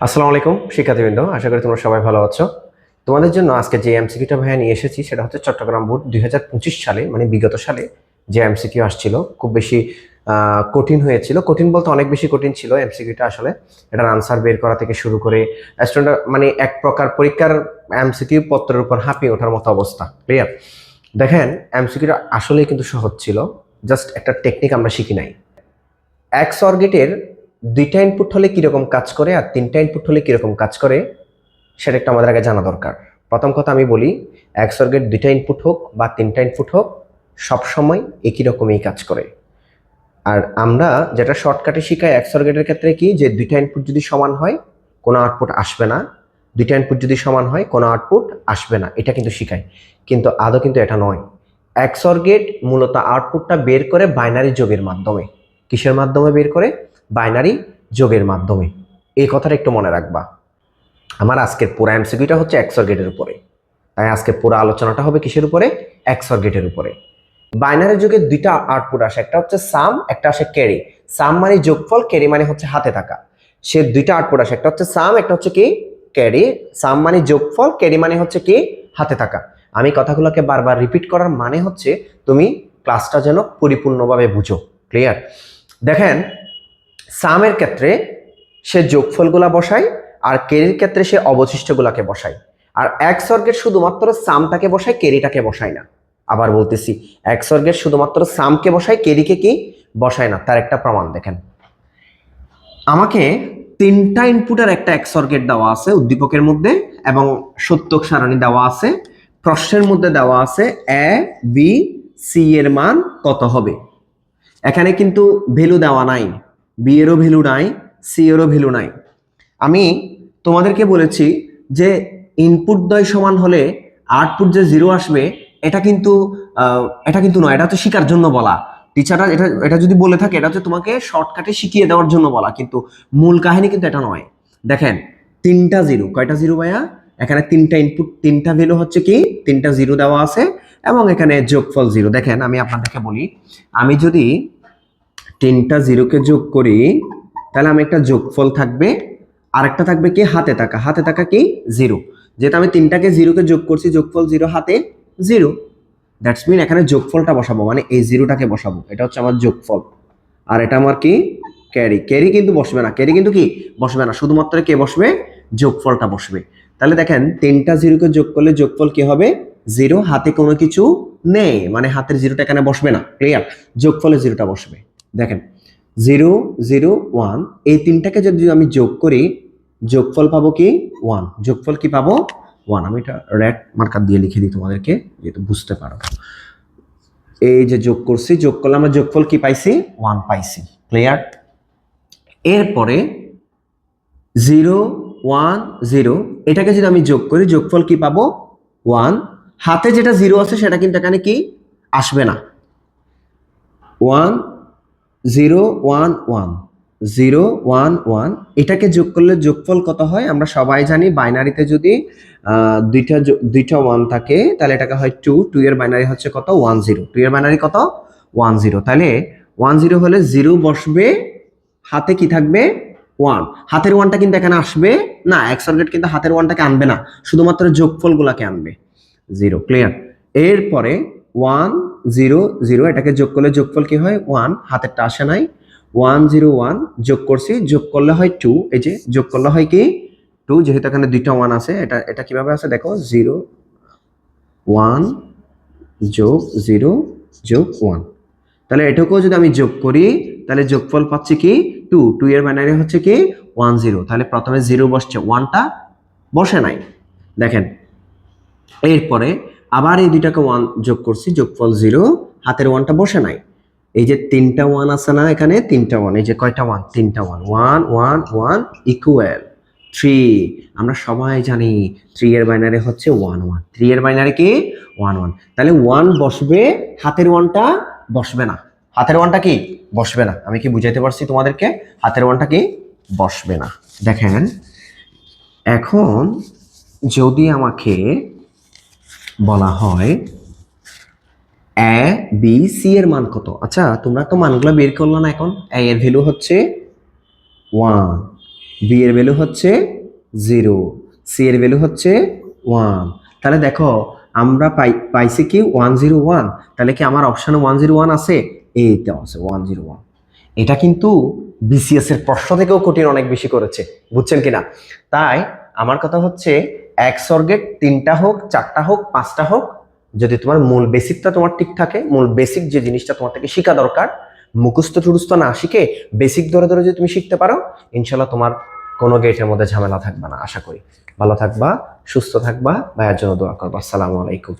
আসসালামু আলাইকুম শিক্ষার্থীবৃন্দ, আশা করি তোমরা সবাই ভালো আছো। তোমাদের জন্য আজকে যে এমসিকিউটা ভাইয়া নিয়ে এসেছি সেটা হচ্ছে চট্টগ্রাম বোর্ড 2025 সালে মানে বিগত সালে যে এমসিকিউ আসছিল খুব বেশি কঠিন হয়েছিল। কঠিন বলতে অনেক বেশি কঠিন ছিল এমসিকিউটা। আসলে এটার আনসার বের করা থেকে শুরু করে স্টুডেন্ট মানে এক প্রকার পরীক্ষার এমসিকিউ পত্রের উপর হাঁপিয়ে ওঠার মতো অবস্থা। ক্লিয়ার? দেখেন, এমসিকিউটা আসলেই কিন্তু সহজ ছিল, জাস্ট একটা টেকনিক আমরা শিখি নাই। এক্স অর গেটের দুইটা ইনপুট হলে কিরকম কাজ করে আর তিনটা ইনপুট হলে কিরকম কাজ করে সেটা একটু আমাদের আগে জানা দরকার। প্রথম কথা আমি বলি, এক্স অর গেট দুইটা ইনপুট হোক বা তিনটা ইনপুট হোক, সবসময় একই রকমই কাজ করে। আর আমরা যেটা শর্টকাটে শিখাই এক্স অর গেটের ক্ষেত্রে কি, যে দুইটা ইনপুট যদি সমান হয় কোনো আউটপুট আসবে না, দুইটা ইনপুট যদি সমান হয় কোনো আউটপুট আসবে না, এটা কিন্তু শিখাই। কিন্তু আদৌ কিন্তু এটা নয়। এক্স অর গেট মূলত আউটপুটটা বের করে বাইনারি যোগের মাধ্যমে। কিসের মাধ্যমে বের করে? বাইনারি যোগের মাধ্যমে। এই কথাটা একটু মনে রাখবা। আমার আজকের পুরো এমসিকিউটা হচ্ছে এক্স অর গেটের উপরে, তাই আজকে পুরো আলোচনাটা হবে কিসের উপরে? এক্স অর গেটের উপরে। বাইনারি যুগে দুইটা আউটপুট আসে, একটা হচ্ছে সাম, একটা আসে ক্যারি। সাম মানে যোগফল, ক্যারি মানে হচ্ছে হাতে থাকা। সে দুইটা আউটপুট আসে, একটা হচ্ছে সাম, একটা হচ্ছে কি ক্যারি। সাম মানে যোগফল, ক্যারি মানে হচ্ছে কি হাতে থাকা। আমি কথাগুলোকে বারবার রিপিট করার মানে হচ্ছে তুমি ক্লাসটা যেন পরিপূর্ণভাবে বুঝো। ক্লিয়ার? দেখেন, সামের ক্ষেত্রে সে যোগফলগুলা বসায় আর ক্যারির ক্ষেত্রে সে অবশিষ্টগুলাকে বসায়। আর এক্স অর্গের শুধুমাত্র সামটাকে বসায়, ক্যারিটাকে বসায় না। আবার বলতেছি, এক্স অর্গের শুধুমাত্র সামকে বসায়, ক্যারিকে কি বসায় না। তার একটা প্রমাণ দেখেন। আমাকে তিনটা ইনপুটের একটা এক্স অর গেট দেওয়া আছে উদ্দীপকের মধ্যে, এবং সত্যক সারণী দেওয়া আছে। প্রশ্নের মধ্যে দেওয়া আছে এ বি সি এর মান কত হবে। এখানে কিন্তু ভ্যালু দেওয়া নাই, বি এরও ভ্যালু নাই, সি এরও ভ্যালু নাই। আমি তোমাদেরকে বলেছি যে ইনপুট দ্বয় সমান হলে আউটপুট যে জিরো আসবে, এটা কিন্তু নয়, এটা হচ্ছে শিখার জন্য বলা। টিচাররা এটা এটা যদি বলে থাকে, এটা হচ্ছে তোমাকে শর্টকাটে শিখিয়ে দেওয়ার জন্য বলা, কিন্তু মূল কাহিনী কিন্তু এটা নয়। দেখেন, তিনটা জিরো, কয়টা জিরো ভাইয়া? এখানে তিনটা ইনপুট, তিনটা ভ্যালু হচ্ছে কি, তিনটা জিরো দেওয়া আছে, এবং এখানে যোগফল জিরো। দেখেন, আমি আপনাদেরকে বলি, আমি যদি তিনটা জিরোকে যোগ করি তাহলে আমি একটা যোগফল থাকবে, আরেকটা থাকবে কি হাতে থাকা। হাতে থাকা কি জিরো। যেহেতু আমি তিনটাকে জিরোকে যোগ করছি, যোগফল জিরো, হাতে জিরো, দ্যাটস মিন এখানে যোগফলটা বসাবো, মানে এই জিরোটাকে বসাবো। এটা হচ্ছে আমার যোগফল। আর এটা আমার কি ক্যারি। ক্যারি কিন্তু বসবে না, ক্যারি কিন্তু কি বসবে না, শুধুমাত্র কে বসবে? যোগফলটা বসবে। তাহলে দেখেন, তিনটা জিরোকে যোগ করলে যোগফল কি হবে? জিরো। হাতে কোনো কিছু নেই, মানে হাতের জিরোটা এখানে বসবে না। ক্লিয়ার? যোগফলে জিরোটা বসবে। দেখেন, জিরো জিরো ওয়ান, এই তিনটাকে যদি আমি যোগ করি, যোগফল পাবো কি ওয়ান। যোগফল কি পাবো? ওয়ান। আমি এটা রেড মার্কার দিয়ে লিখে দিই তোমাদেরকে, যেহেতু বুঝতে পারো। এই যে যোগ করছি, যোগ করলে আমরা যোগফল কি পাইছি? ওয়ান পাইছি। ক্লিয়ার? এরপরে জিরো ওয়ান জিরো, এটাকে যদি আমি যোগ করি, যোগফল কি পাবো? ওয়ান। হাতে যেটা জিরো আছে সেটা কিন্তু এখানে কি আসবে না। One zero one one, zero one one, এটাকে যোগ করলে যোগফল কত হয় আমরা সবাই জানি। বাইনারিতে যদি দুইটা ওয়ান থাকে তাহলে এটাকে হয় টু। টু এর বাইনারি হচ্ছে কত? One zero. টু এর বাইনারি কত? One zero. তাহলে ওয়ান জিরো হলে জিরো বসবে, হাতে কি থাকবে? ওয়ান। হাতের ওয়ানটা কিন্তু এখানে আসবে না, এক্স অর গেট কিন্তু হাতের ওয়ানটাকে আনবে না, শুধুমাত্র যোগফল গুলাকে আনবে। জিরো। ক্লিয়ার? এরপরে ওয়ান জিরো জিরো, এটাকে যোগ করলে যোগফল কি হয়? ওয়ান। হাতেরটা আসে নাই, ওয়ান জিরো ওয়ান, যোগ করছি, যোগ করলে হয় টু। এই যে যোগ করলে হয় কি টু, যেহেতু এখানে দুইটা ওয়ান আছে। এটা এটা কিভাবে আছে দেখো, জিরো ওয়ান যোগ জিরো যোগ ওয়ান। তাহলে এটাকেও যদি আমি যোগ করি তাহলে যোগফল পাচ্ছি কি টু। টু এর বাইনারি হচ্ছে কি ওয়ান জিরো। তাহলে প্রথমে জিরো বসছে, ওয়ানটা বসে নাই। দেখেন, এরপরে আবার এই দুইটাকে ওয়ান যোগ করছি, যোগফল জিরো, হাতের ওয়ানটা বসে নাই। এই যে তিনটা ওয়ান আছে না এখানে, তিনটা ওয়ান, এই যে কয়টা ওয়ান? তিনটা one. One one one equal three. আমরা সবাই জানি থ্রি এর বাইনারি হচ্ছে ওয়ান ওয়ান। থ্রি এর বাইনারি কি ওয়ান ওয়ান। তাহলে ওয়ান বসবে, হাতের ওয়ানটা বসবে না। হাতের ওয়ানটা কি বসবে না। আমি কি বুঝাইতে পারছি তোমাদেরকে? হাতের ওয়ানটা কি বসবে না। দেখেন, এখন যদি আমাকে বলা হয় এ বি সি এর মান কত? আচ্ছা, তোমরা তো মানগুলো বের করলো না। এখন এ এর ভ্যালু হচ্ছে ওয়ান, বি এর ভ্যালু হচ্ছে 0, সি এর ভ্যালু হচ্ছে 1। তাহলে দেখো আমরা পাইছি কি 101, তাহলে কি আমার অপশনে 101 আছে? এইতে আছে 101। এটা কিন্তু বিসিএস এর প্রশ্ন থেকেও কঠিন অনেক বেশি করেছে, বুঝছেন কিনা? তাই আমার কথা হচ্ছে এক স্বর্গের 3টা হোক, 4টা হোক, 5টা হোক, যদি তোমার মূল বেসিকটা তোমার ঠিক থাকে, মূল বেসিক যে জিনিসটা তোমার থেকে শেখা দরকার, মুখস্থ টুখস্থ না শিখে বেসিক ধরে ধরে যদি তুমি শিখতে পারো, ইনশাল্লাহ তোমার কোনো গেটের মধ্যে ঝামেলা থাকবে না। আশা করি ভালো থাকবা, সুস্থ থাকবা, ভাইয়ের জন্য দোয়া করবা। আসসালামু আলাইকুম।